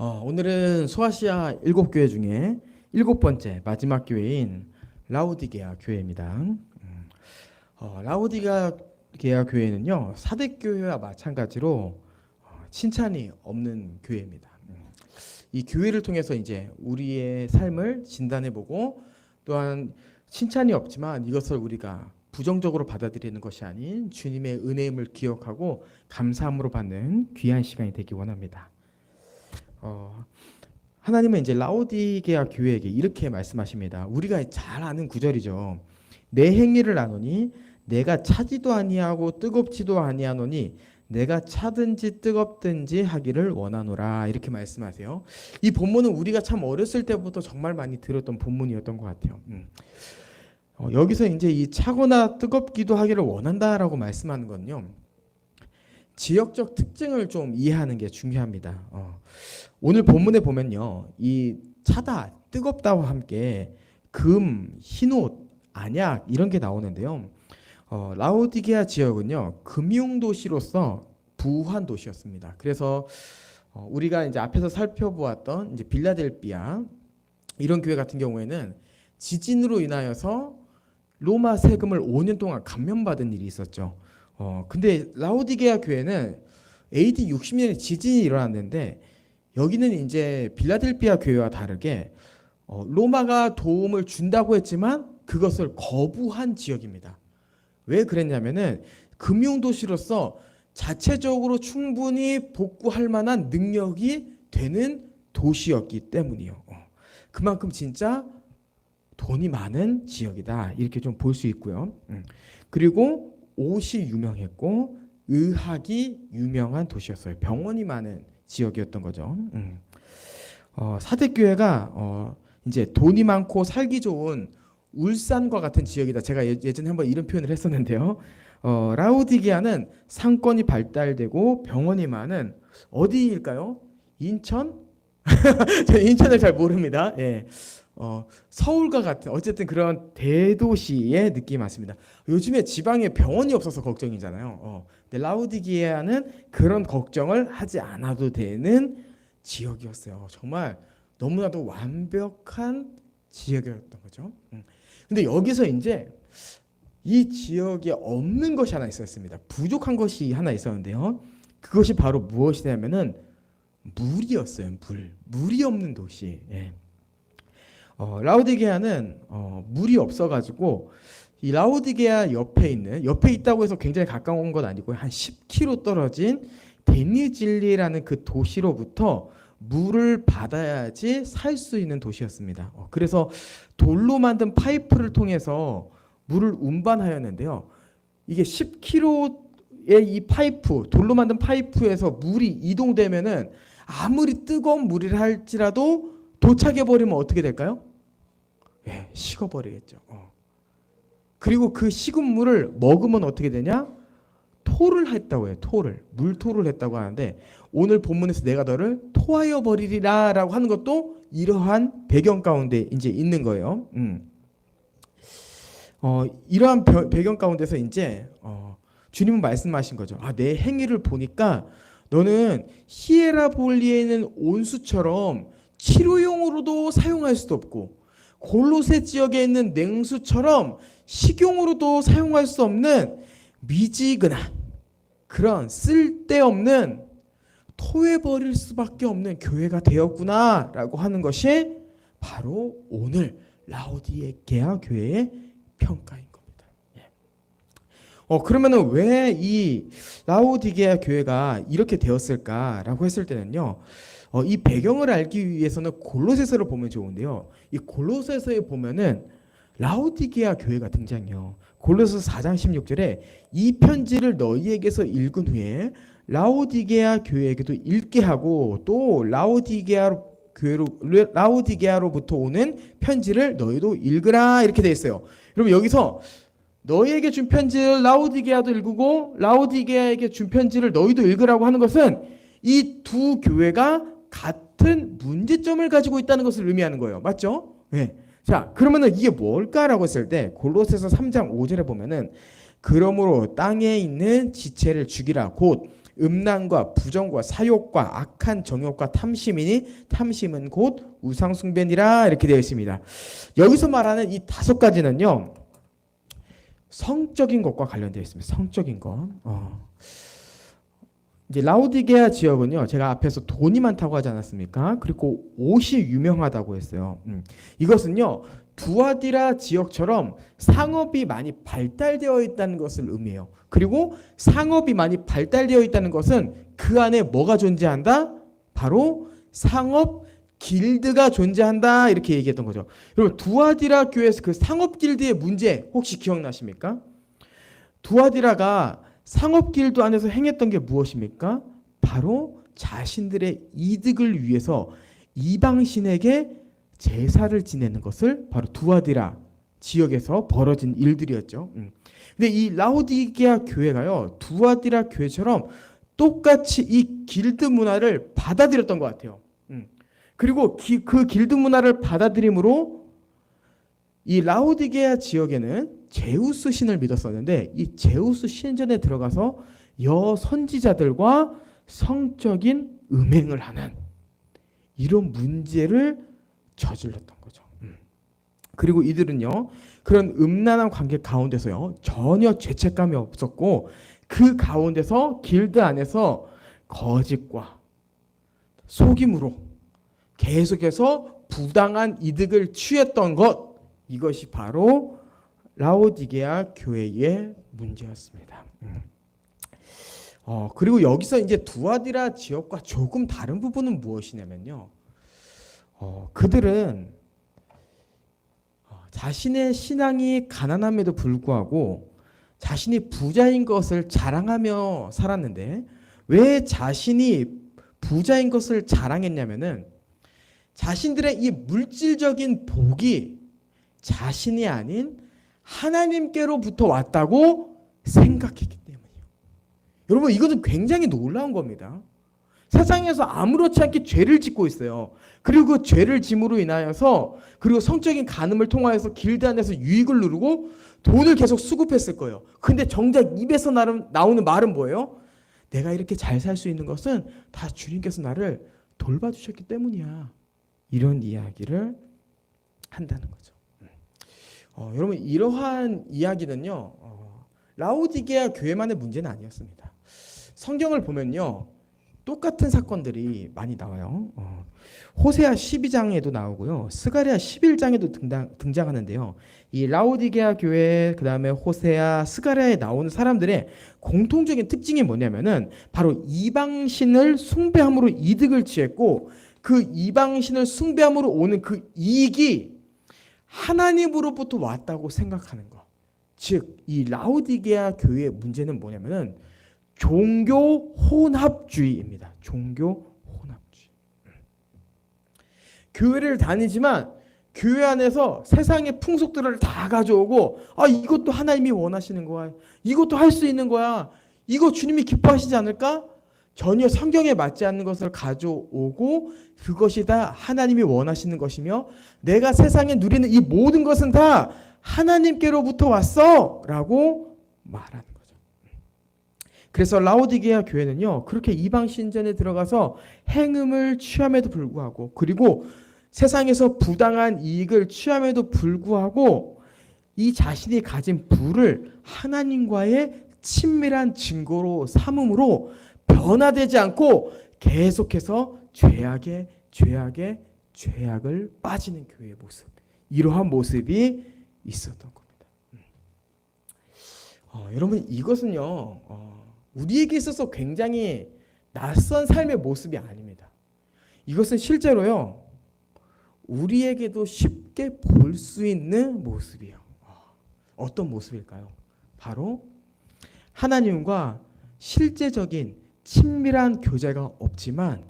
오늘은 소아시아 7교회 중에 7번째 마지막 교회인 라오디게아 교회입니다. 라오디게아 교회는요, 사대교회와 마찬가지로 칭찬이 없는 교회입니다. 이 교회를 통해서 이제 우리의 삶을 진단해보고, 또한 칭찬이 없지만 이것을 우리가 부정적으로 받아들이는 것이 아닌 주님의 은혜임을 기억하고 감사함으로 받는 귀한 시간이 되기 원합니다. 하나님은 이제 라오디게아 교회에게 이렇게 말씀하십니다. 우리가 잘 아는 구절이죠. 내 행위를 아노니 내가 차지도 아니하고 뜨겁지도 아니하노니 내가 차든지 뜨겁든지 하기를 원하노라, 이렇게 말씀하세요. 이 본문은 우리가 참 어렸을 때부터 정말 많이 들었던 본문이었던 것 같아요. 여기서 이제 이 차거나 뜨겁기도 하기를 원한다라고 말씀하는 건요, 지역적 특징을 좀 이해하는 게 중요합니다. 오늘 본문에 보면요, 이 차다, 뜨겁다와 함께 금, 흰옷, 안약 이런 게 나오는데요. 라오디게아 지역은요, 금융 도시로서 부한 도시였습니다. 그래서 우리가 이제 앞에서 살펴보았던 이제 빌라델비아 이런 교회 같은 경우에는 지진으로 인하여서 로마 세금을 5년 동안 감면받은 일이 있었죠. 근데 라오디게아 교회는 AD 60년에 지진이 일어났는데, 여기는 이제 빌라델비아 교회와 다르게 로마가 도움을 준다고 했지만 그것을 거부한 지역입니다. 왜 그랬냐면은 금융도시로서 자체적으로 충분히 복구할 만한 능력이 되는 도시였기 때문이요. 그만큼 진짜 돈이 많은 지역이다, 이렇게 좀 볼 수 있고요. 그리고 옷이 유명했고 의학이 유명한 도시였어요. 병원이 많은 지역이었던 거죠. 사대교회가 이제 돈이 많고 살기 좋은 울산과 같은 지역이다. 제가 예전에 한번 이런 표현을 했었는데요. 라오디게아는 상권이 발달되고 병원이 많은 어디일까요? 인천? 제가 인천을 잘 모릅니다. 예. 서울과 같은 어쨌든 그런 대도시의 느낌이 많습니다. 요즘에 지방에 병원이 없어서 걱정이잖아요. 근데 라오디게아는 그런 걱정을 하지 않아도 되는 지역이었어요. 정말 너무나도 완벽한 지역이었던 거죠. 근데 여기서 이제 이 지역에 없는 것이 하나 있었습니다. 부족한 것이 하나 있었는데요. 그것이 바로 무엇이냐면은 물이었어요. 물이 없는 도시. 예. 라오디게아는 물이 없어가지고 이 라오디게아 옆에 있다고 해서 굉장히 가까운 건 아니고 한 10km 떨어진 데니질리라는 그 도시로부터 물을 받아야지 살 수 있는 도시였습니다. 그래서 돌로 만든 파이프를 통해서 물을 운반하였는데요. 이게 10km의 이 파이프, 돌로 만든 파이프에서 물이 이동되면은 아무리 뜨거운 물이라 할지라도 도착해 버리면 어떻게 될까요? 예, 식어버리겠죠. 그리고 그 식은 물을 먹으면 어떻게 되냐? 토를 했다고 해요. 물토를 했다고 하는데, 오늘 본문에서 내가 너를 토하여 버리리라 라고 하는 것도 이러한 배경 가운데 이제 있는 거예요. 이러한 배경 가운데서 이제 주님은 말씀하신 거죠. 내 행위를 보니까 너는 히에라볼리에 있는 온수처럼 치료용으로도 사용할 수도 없고, 골로새 지역에 있는 냉수처럼 식용으로도 사용할 수 없는 미지근한 그런 쓸데없는 토해버릴 수밖에 없는 교회가 되었구나 라고 하는 것이 바로 오늘 라오디게아 교회의 평가인 겁니다. 그러면은 왜 이 라오디게아 교회가 이렇게 되었을까라고 했을 때는요, 이 배경을 알기 위해서는 골로새서를 보면 좋은데요. 이 골로새서에 보면은 라오디게아 교회가 등장해요. 골로새서 4장 16절에 이 편지를 너희에게서 읽은 후에 라오디게아 교회에게도 읽게 하고, 또 라오디게아로부터 오는 편지를 너희도 읽으라, 이렇게 돼 있어요. 여러분, 여기서 너희에게 준 편지를 라오디게아도 읽고 라오디게아에게 준 편지를 너희도 읽으라고 하는 것은 이 두 교회가 같은 문제점을 가지고 있다는 것을 의미하는 거예요. 맞죠? 네. 자, 그러면은 이게 뭘까라고 했을 때 골로새서 3장 5절에 보면은 그러므로 땅에 있는 지체를 죽이라, 곧 음란과 부정과 사욕과 악한 정욕과 탐심이니 탐심은 곧 우상숭배니라 이렇게 되어 있습니다. 여기서 말하는 이 5가지는요. 성적인 것과 관련되어 있습니다. 성적인 것. 이제 라오디게아 지역은요. 제가 앞에서 돈이 많다고 하지 않았습니까? 그리고 옷이 유명하다고 했어요. 이것은요. 두아디라 지역처럼 상업이 많이 발달되어 있다는 것을 의미해요. 그리고 상업이 많이 발달되어 있다는 것은 그 안에 뭐가 존재한다? 바로 상업 길드가 존재한다 이렇게 얘기했던 거죠. 여러분 두아디라 교회에서 그 상업 길드의 문제 혹시 기억나십니까? 두아디라가 상업 길드 안에서 행했던 게 무엇입니까? 바로 자신들의 이득을 위해서 이방신에게 제사를 지내는 것을 바로 두아디라 지역에서 벌어진 일들이었죠. 근데 이 라오디게아 교회가요, 두아디라 교회처럼 똑같이 이 길드 문화를 받아들였던 것 같아요. 그리고 그 길드 문화를 받아들임으로 이 라오디게아 지역에는 제우스 신을 믿었었는데 이 제우스 신전에 들어가서 여선지자들과 성적인 음행을 하는 이런 문제를 저질렀던 거죠. 그리고 이들은요 그런 음란한 관계 가운데서요 전혀 죄책감이 없었고 그 가운데서 길드 안에서 거짓과 속임으로 계속해서 부당한 이득을 취했던 것 이것이 바로 라오디게아 교회의 문제였습니다. 그리고 여기서 이제 두아디라 지역과 조금 다른 부분은 무엇이냐면요. 그들은 자신의 신앙이 가난함에도 불구하고 자신이 부자인 것을 자랑하며 살았는데 왜 자신이 부자인 것을 자랑했냐면은 자신들의 이 물질적인 복이 자신이 아닌 하나님께로부터 왔다고 생각했기 때문이에요. 여러분 이것은 굉장히 놀라운 겁니다. 세상에서 아무렇지 않게 죄를 짓고 있어요. 그리고 그 죄를 짐으로 인하여서 그리고 성적인 간음을 통하여서 길드 안에서 유익을 누르고 돈을 계속 수급했을 거예요. 근데 정작 입에서 나오는 말은 뭐예요? 내가 이렇게 잘 살 수 있는 것은 다 주님께서 나를 돌봐주셨기 때문이야. 이런 이야기를 한다는 거죠. 여러분 이러한 이야기는요. 라오디게아 교회만의 문제는 아니었습니다. 성경을 보면요. 똑같은 사건들이 많이 나와요. 호세아 12장에도 나오고요. 스가랴 11장에도 등장하는데요. 이 라오디게아 교회 그다음에 호세아, 스가랴에 나오는 사람들의 공통적인 특징이 뭐냐면은 바로 이방신을 숭배함으로 이득을 취했고 그 이방신을 숭배함으로 오는 그 이익이 하나님으로부터 왔다고 생각하는 것. 즉 이 라오디게아 교회의 문제는 뭐냐면은 종교 혼합주의입니다. 종교 혼합주의. 교회를 다니지만 교회 안에서 세상의 풍속들을 다 가져오고 이것도 하나님이 원하시는 거야. 이것도 할 수 있는 거야. 이거 주님이 기뻐하시지 않을까? 전혀 성경에 맞지 않는 것을 가져오고 그것이 다 하나님이 원하시는 것이며 내가 세상에 누리는 이 모든 것은 다 하나님께로부터 왔어 라고 말하는 거죠. 그래서 라오디게아 교회는요 그렇게 이방 신전에 들어가서 행음을 취함에도 불구하고 그리고 세상에서 부당한 이익을 취함에도 불구하고 이 자신이 가진 부를 하나님과의 친밀한 증거로 삼음으로 변화되지 않고 계속해서 죄악을 빠지는 교회의 모습 이러한 모습이 있었던 겁니다. 여러분 이것은요 우리에게 있어서 굉장히 낯선 삶의 모습이 아닙니다. 이것은 실제로요 우리에게도 쉽게 볼 수 있는 모습이에요. 어떤 모습일까요? 바로 하나님과 실제적인 친밀한 교제가 없지만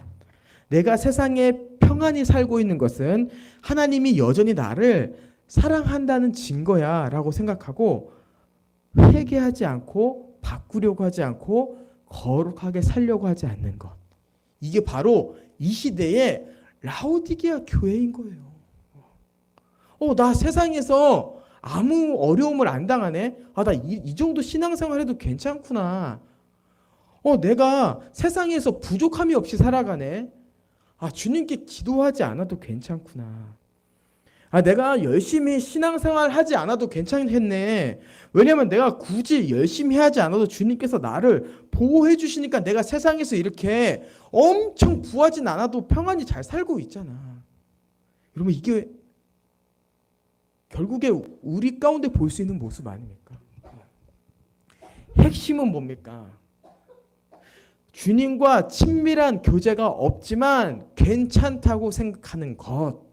내가 세상에 평안히 살고 있는 것은 하나님이 여전히 나를 사랑한다는 증거야 라고 생각하고 회개하지 않고 바꾸려고 하지 않고 거룩하게 살려고 하지 않는 것. 이게 바로 이 시대의 라오디게아 교회인 거예요. 나 세상에서 아무 어려움을 안 당하네. 나 이 정도 신앙생활 해도 괜찮구나. 내가 세상에서 부족함이 없이 살아가네. 주님께 기도하지 않아도 괜찮구나. 내가 열심히 신앙생활 하지 않아도 괜찮겠네. 왜냐하면 내가 굳이 열심히 하지 않아도 주님께서 나를 보호해 주시니까 내가 세상에서 이렇게 엄청 부하진 않아도 평안히 잘 살고 있잖아. 여러분, 이게 결국에 우리 가운데 볼 수 있는 모습 아닙니까? 핵심은 뭡니까? 주님과 친밀한 교제가 없지만 괜찮다고 생각하는 것.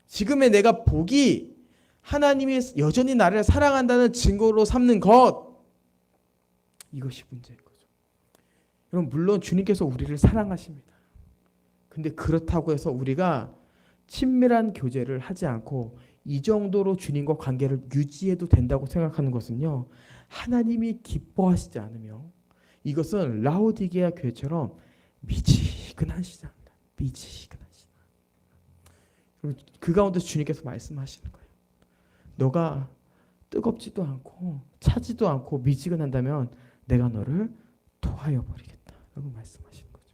지금의 내가 복이 하나님이 여전히 나를 사랑한다는 증거로 삼는 것. 이것이 문제인 거죠. 여러분, 물론 주님께서 우리를 사랑하십니다. 근데 그렇다고 해서 우리가 친밀한 교제를 하지 않고 이 정도로 주님과 관계를 유지해도 된다고 생각하는 것은요, 하나님이 기뻐하시지 않으며 이것은 라오디게아 교회처럼 미지근한 신앙입니다. 미지근한 신앙. 그 가운데서 주님께서 말씀하시는 거예요. 너가 뜨겁지도 않고 차지도 않고 미지근한다면 내가 너를 토하여 버리겠다 라고 말씀하시는 거죠.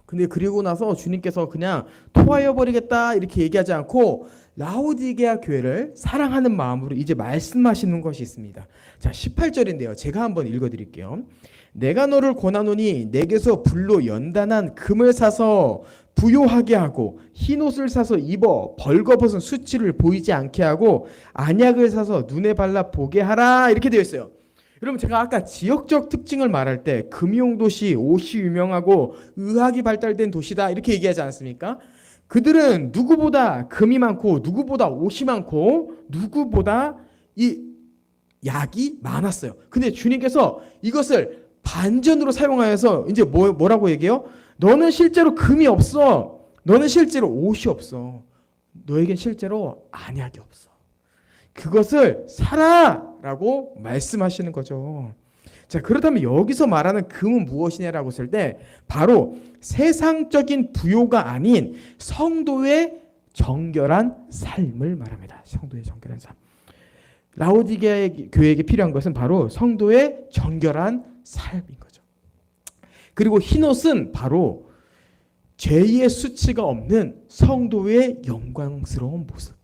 근데 그리고 나서 주님께서 그냥 토하여 버리겠다 이렇게 얘기하지 않고 라오디게아 교회를 사랑하는 마음으로 이제 말씀하시는 것이 있습니다. 자, 18절인데요. 제가 한번 읽어드릴게요. 내가 너를 권하노니 내게서 불로 연단한 금을 사서 부요하게 하고 흰옷을 사서 입어 벌거벗은 수치를 보이지 않게 하고 안약을 사서 눈에 발라 보게 하라 이렇게 되어 있어요. 여러분, 제가 아까 지역적 특징을 말할 때 금용도시, 옷이 유명하고 의학이 발달된 도시다 이렇게 얘기하지 않았습니까? 그들은 누구보다 금이 많고 누구보다 옷이 많고 누구보다 이 약이 많았어요. 근데 주님께서 이것을 반전으로 사용하여서 이제 뭐라고 얘기해요? 너는 실제로 금이 없어. 너는 실제로 옷이 없어. 너에겐 실제로 안약이 없어. 그것을 사라라고 말씀하시는 거죠. 자, 그렇다면 여기서 말하는 금은 무엇이냐라고 했을 때 바로 세상적인 부요가 아닌 성도의 정결한 삶을 말합니다. 성도의 정결한 삶. 라오디게아 교회에게 필요한 것은 바로 성도의 정결한 삶인 거죠. 그리고 흰옷은 바로 죄의 수치가 없는 성도의 영광스러운 모습.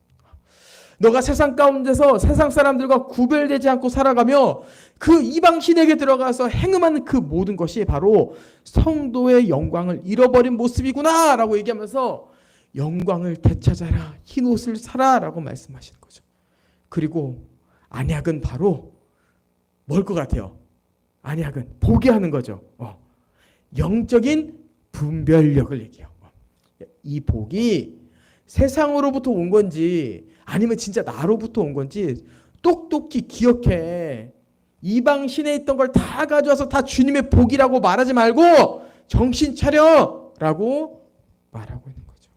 너가 세상 가운데서 세상 사람들과 구별되지 않고 살아가며 그 이방신에게 들어가서 행음하는 그 모든 것이 바로 성도의 영광을 잃어버린 모습이구나 라고 얘기하면서 영광을 되찾아라, 흰옷을 사라 라고 말씀하시는 거죠. 그리고 안약은 바로 뭘 것 같아요? 안약은 보게 하는 거죠. 영적인 분별력을 얘기해요. 이 복이 세상으로부터 온 건지 아니면 진짜 나로부터 온 건지 똑똑히 기억해. 이방 신에 있던 걸 다 가져와서 다 주님의 복이라고 말하지 말고 정신 차려라고 말하고 있는 거죠.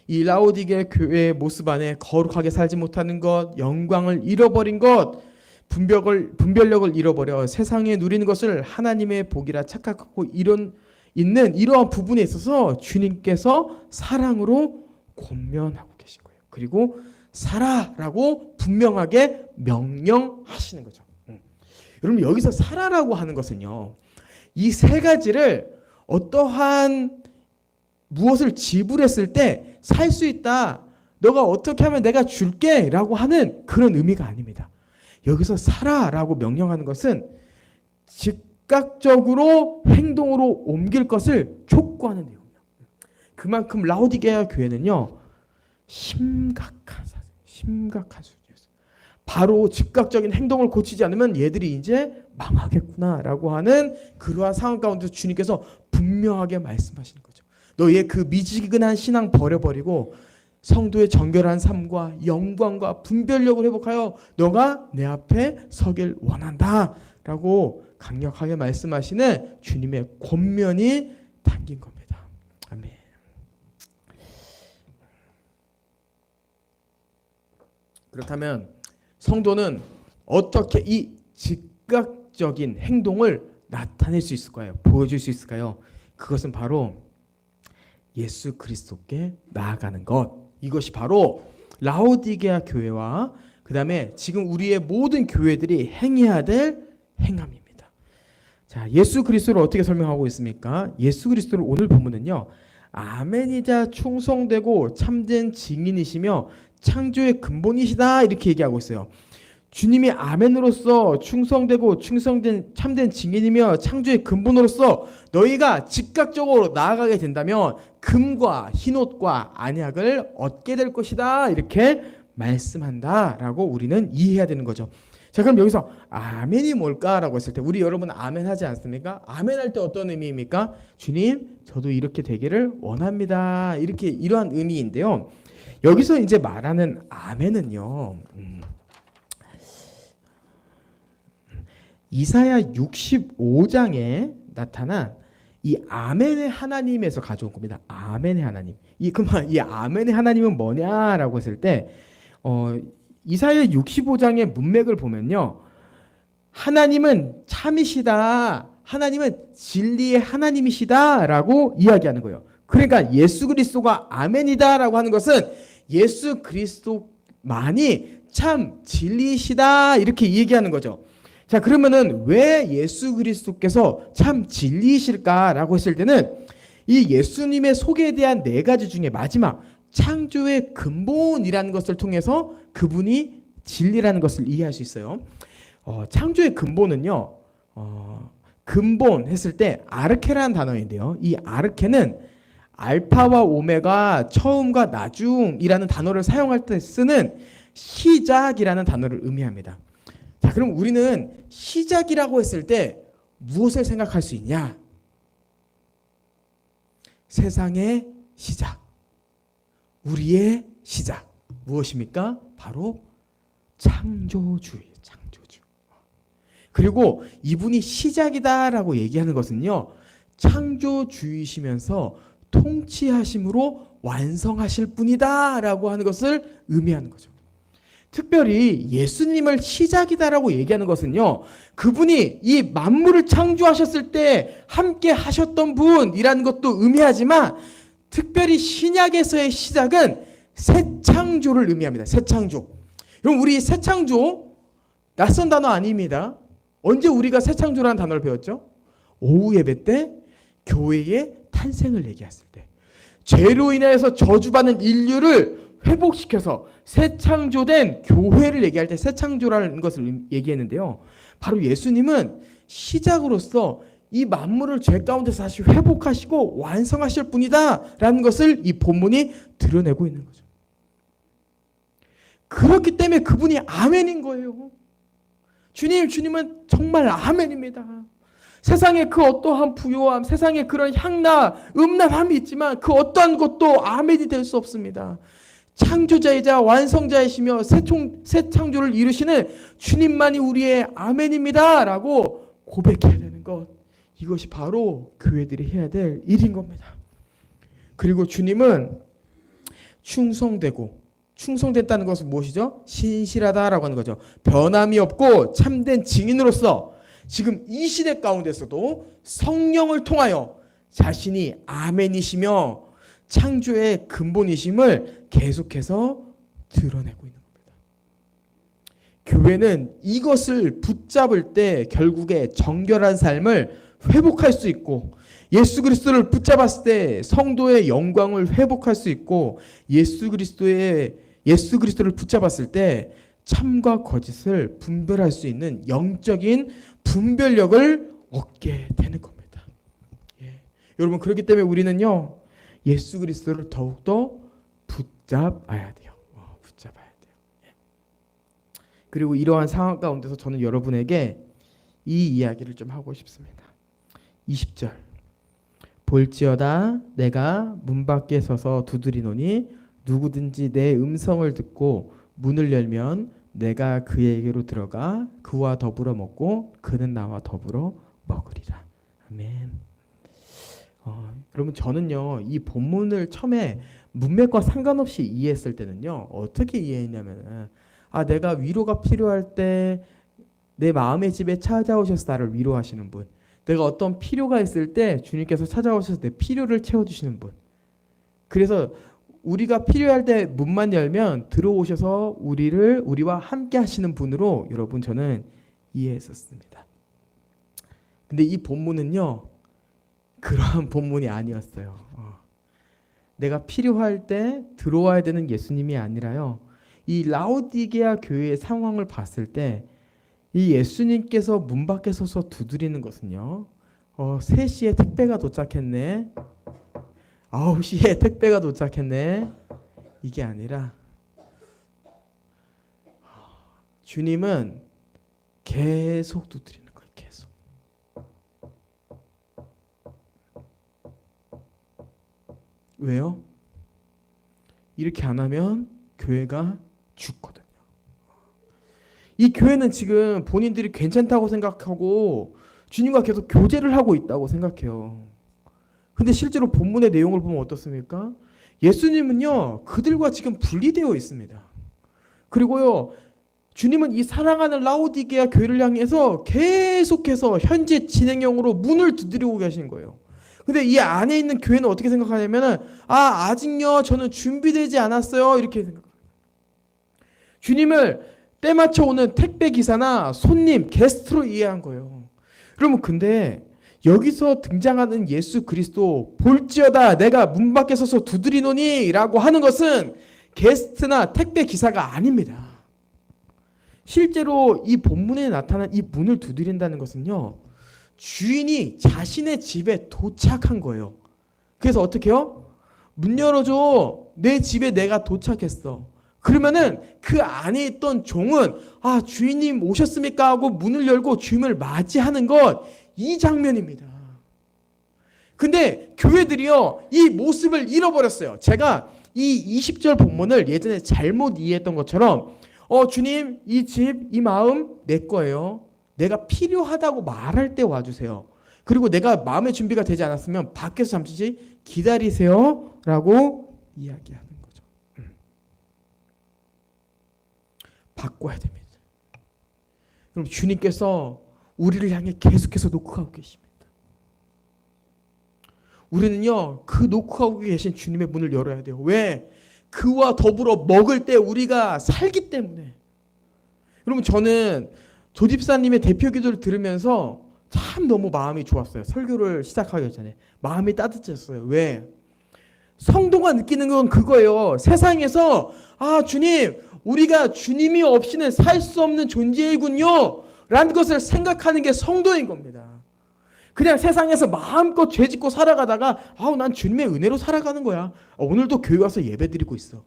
이 라오디게 교회의 모습 안에 거룩하게 살지 못하는 것, 영광을 잃어버린 것, 분별력을 잃어버려 세상에 누리는 것을 하나님의 복이라 착각하고 있는 이러한 부분에 있어서 주님께서 사랑으로 권면하고 계신 거예요. 그리고 살아라고 분명하게 명령하시는 거죠. 여러분, 여기서 살아라고 하는 것은요, 이 세 가지를 어떠한 무엇을 지불했을 때 살 수 있다, 너가 어떻게 하면 내가 줄게 라고 하는 그런 의미가 아닙니다. 여기서 살아라고 명령하는 것은 즉각적으로 행동으로 옮길 것을 촉구하는 내용이에요. 그만큼 라오디게아 교회는요, 심각한 수준이었어요. 바로 즉각적인 행동을 고치지 않으면 얘들이 이제 망하겠구나라고 하는 그러한 상황 가운데서 주님께서 분명하게 말씀하시는 거죠. 너의 그 미지근한 신앙 버려버리고 성도의 정결한 삶과 영광과 분별력을 회복하여 너가 내 앞에 서길 원한다 라고 강력하게 말씀하시는 주님의 권면이 담긴 겁니다. 아멘. 그렇다면 성도는 어떻게 이 즉각적인 행동을 나타낼 수 있을까요? 보여줄 수 있을까요? 그것은 바로 예수 그리스도께 나아가는 것. 이것이 바로 라오디게아 교회와 그 다음에 지금 우리의 모든 교회들이 행해야 될 행함입니다. 자, 예수 그리스도를 어떻게 설명하고 있습니까? 예수 그리스도를 오늘 본문은요, 아멘이자 충성되고 참된 증인이시며 창조의 근본이시다 이렇게 얘기하고 있어요. 주님이 아멘으로서 충성되고 충성된 참된 증인이며 창조의 근본으로서 너희가 즉각적으로 나아가게 된다면 금과 흰옷과 안약을 얻게 될 것이다 이렇게 말씀한다라고 우리는 이해해야 되는 거죠. 자, 그럼 여기서 아멘이 뭘까라고 했을 때 우리 여러분 아멘 하지 않습니까? 아멘 할 때 어떤 의미입니까? 주님, 저도 이렇게 되기를 원합니다. 이렇게 이러한 의미인데요. 여기서 이제 말하는 아멘은요. 이사야 65장에 나타난 이 아멘의 하나님에서 가져온 겁니다. 아멘의 하나님. 이 아멘의 하나님은 뭐냐라고 했을 때 이사야 65장의 문맥을 보면요. 하나님은 참이시다. 하나님은 진리의 하나님이시다라고 이야기하는 거예요. 그러니까 예수 그리스도가 아멘이다라고 하는 것은 예수 그리스도만이 참 진리이시다 이렇게 얘기하는 거죠. 자, 그러면은 왜 예수 그리스도께서 참 진리이실까라고 했을 때는 이 예수님의 소개에 대한 네 가지 중에 마지막 창조의 근본이라는 것을 통해서 그분이 진리라는 것을 이해할 수 있어요. 창조의 근본은요, 근본 했을 때 아르케라는 단어인데요. 이 아르케는 알파와 오메가, 처음과 나중이라는 단어를 사용할 때 쓰는 시작이라는 단어를 의미합니다. 자, 그럼 우리는 시작이라고 했을 때 무엇을 생각할 수 있냐? 세상의 시작, 우리의 시작 무엇입니까? 바로 창조주의, 창조주. 그리고 이분이 시작이다라고 얘기하는 것은요, 창조주이시면서 통치하심으로 완성하실 분이다라고 하는 것을 의미하는 거죠. 특별히 예수님을 시작이다라고 얘기하는 것은요, 그분이 이 만물을 창조하셨을 때 함께 하셨던 분이라는 것도 의미하지만 특별히 신약에서의 시작은 새 창조를 의미합니다. 새 창조. 그럼 우리 새 창조 낯선 단어 아닙니다. 언제 우리가 새 창조라는 단어를 배웠죠? 오후 예배 때 교회의 탄생을 얘기했을 때, 죄로 인해서 저주받는 인류를 회복시켜서 새 창조된 교회를 얘기할 때 새 창조라는 것을 얘기했는데요. 바로 예수님은 시작으로서 이 만물을 죄 가운데서 다시 회복하시고 완성하실 분이다라는 것을 이 본문이 드러내고 있는 거죠. 그렇기 때문에 그분이 아멘인 거예요. 주님은 정말 아멘입니다. 세상에 그 어떠한 부요함, 세상에 그런 향락, 음란함이 있지만 그 어떠한 것도 아멘이 될 수 없습니다. 창조자이자 완성자이시며 새 창조를 이루시는 주님만이 우리의 아멘입니다 라고 고백해야 되는 것, 이것이 바로 교회들이 해야 될 일인 겁니다. 그리고 주님은 충성됐다는 것은 무엇이죠? 신실하다라고 하는 거죠. 변함이 없고 참된 증인으로서 지금 이 시대 가운데서도 성령을 통하여 자신이 아멘이시며 창조의 근본이심을 계속해서 드러내고 있는 겁니다. 교회는 이것을 붙잡을 때 결국에 정결한 삶을 회복할 수 있고, 예수 그리스도를 붙잡았을 때 성도의 영광을 회복할 수 있고, 예수 그리스도를 붙잡았을 때 참과 거짓을 분별할 수 있는 영적인 분별력을 얻게 되는 겁니다. 예. 여러분, 그렇기 때문에 우리는요, 예수 그리스도를 더욱더 붙잡아야 돼요. 붙잡아야 돼요. 예. 그리고 이러한 상황 가운데서 저는 여러분에게 이 이야기를 좀 하고 싶습니다. 20절. 볼지어다 내가 문 밖에 서서 두드리노니 누구든지 내 음성을 듣고 문을 열면 내가 그에게로 들어가 그와 더불어 먹고 그는 나와 더불어 먹으리라. 아멘. 여러분, 저는요 이 본문을 처음에 문맥과 상관없이 이해했을 때는요 어떻게 이해했냐면, 내가 위로가 필요할 때 내 마음의 집에 찾아오셔서 나를 위로하시는 분, 내가 어떤 필요가 있을 때 주님께서 찾아오셔서 내 필요를 채워주시는 분, 그래서 우리가 필요할 때 문만 열면 들어오셔서 우리와 함께 하시는 분으로 여러분 저는 이해했었습니다. 근데 이 본문은요, 그러한 본문이 아니었어요. 내가 필요할 때 들어와야 되는 예수님이 아니라요, 이 라오디게아 교회의 상황을 봤을 때 이 예수님께서 문 밖에 서서 두드리는 것은요, 3시에 택배가 도착했네, 9시에 택배가 도착했네, 이게 아니라 주님은 계속 두드리는 거예요. 계속. 왜요? 이렇게 안 하면 교회가 죽거든요. 이 교회는 지금 본인들이 괜찮다고 생각하고 주님과 계속 교제를 하고 있다고 생각해요. 근데 실제로 본문의 내용을 보면 어떻습니까? 예수님은요, 그들과 지금 분리되어 있습니다. 그리고요, 주님은 이 사랑하는 라오디게아 교회를 향해서 계속해서 현재 진행형으로 문을 두드리고 계신 거예요. 근데 이 안에 있는 교회는 어떻게 생각하냐면은, 아직요, 저는 준비되지 않았어요, 이렇게 생각합니다. 주님을 때 맞춰 오는 택배 기사나 손님, 게스트로 이해한 거예요. 그러면 근데 여기서 등장하는 예수 그리스도, 볼지어다 내가 문 밖에 서서 두드리노니 라고 하는 것은 게스트나 택배 기사가 아닙니다. 실제로 이 본문에 나타난 이 문을 두드린다는 것은요, 주인이 자신의 집에 도착한 거예요. 그래서 어떻게 해요? 문 열어줘. 내 집에 내가 도착했어. 그러면은 그 안에 있던 종은 주인님 오셨습니까? 하고 문을 열고 주인을 맞이하는 것, 이 장면입니다. 근데 교회들이요, 이 모습을 잃어버렸어요. 제가 이 20절 본문을 예전에 잘못 이해했던 것처럼, 주님, 이 집, 이 마음 내 거예요. 내가 필요하다고 말할 때 와주세요. 그리고 내가 마음의 준비가 되지 않았으면 밖에서 잠시 기다리세요 라고 이야기하는 거죠. 바꿔야 됩니다. 그럼 주님께서 우리를 향해 계속해서 놓고 가고 계십니다. 우리는요, 그 놓고 가고 계신 주님의 문을 열어야 돼요. 왜? 그와 더불어 먹을 때 우리가 살기 때문에. 여러분, 저는 조집사님의 대표 기도를 들으면서 참 너무 마음이 좋았어요. 설교를 시작하기 전에 마음이 따뜻해졌어요. 왜? 성도가 느끼는 건 그거예요. 세상에서 주님, 우리가 주님이 없이는 살 수 없는 존재이군요 라는 것을 생각하는 게 성도인 겁니다. 그냥 세상에서 마음껏 죄짓고 살아가다가 난 주님의 은혜로 살아가는 거야. 오늘도 교회 와서 예배드리고 있어.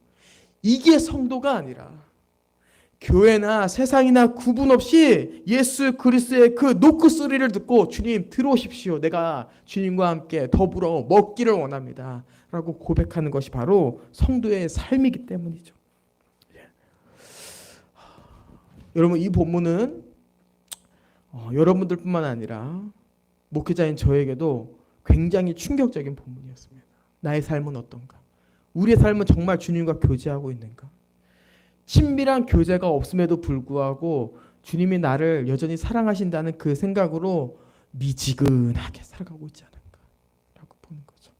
이게 성도가 아니라 교회나 세상이나 구분 없이 예수 그리스도의 그 노크 소리를 듣고 주님 들어오십시오. 내가 주님과 함께 더불어 먹기를 원합니다. 라고 고백하는 것이 바로 성도의 삶이기 때문이죠. 여러분, 이 본문은 여러분들뿐만 아니라 목회자인 저에게도 굉장히 충격적인 본문이었습니다. 나의 삶은 어떤가? 우리의 삶은 정말 주님과 교제하고 있는가? 친밀한 교제가 없음에도 불구하고 주님이 나를 여전히 사랑하신다는 그 생각으로 미지근하게 살아가고 있지 않은가라고 보는 거죠.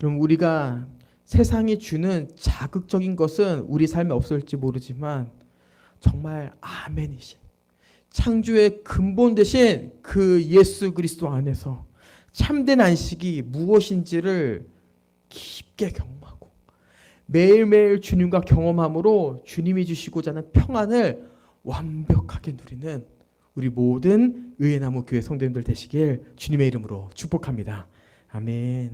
여러분, 우리가 세상이 주는 자극적인 것은 우리 삶에 없을지 모르지만 정말 아멘이신 창조의 근본 되신 그 예수 그리스도 안에서 참된 안식이 무엇인지를 깊게 경험하고 매일매일 주님과 경험함으로 주님이 주시고자 하는 평안을 완벽하게 누리는 우리 모든 의회나무 교회 성도님들 되시길 주님의 이름으로 축복합니다. 아멘.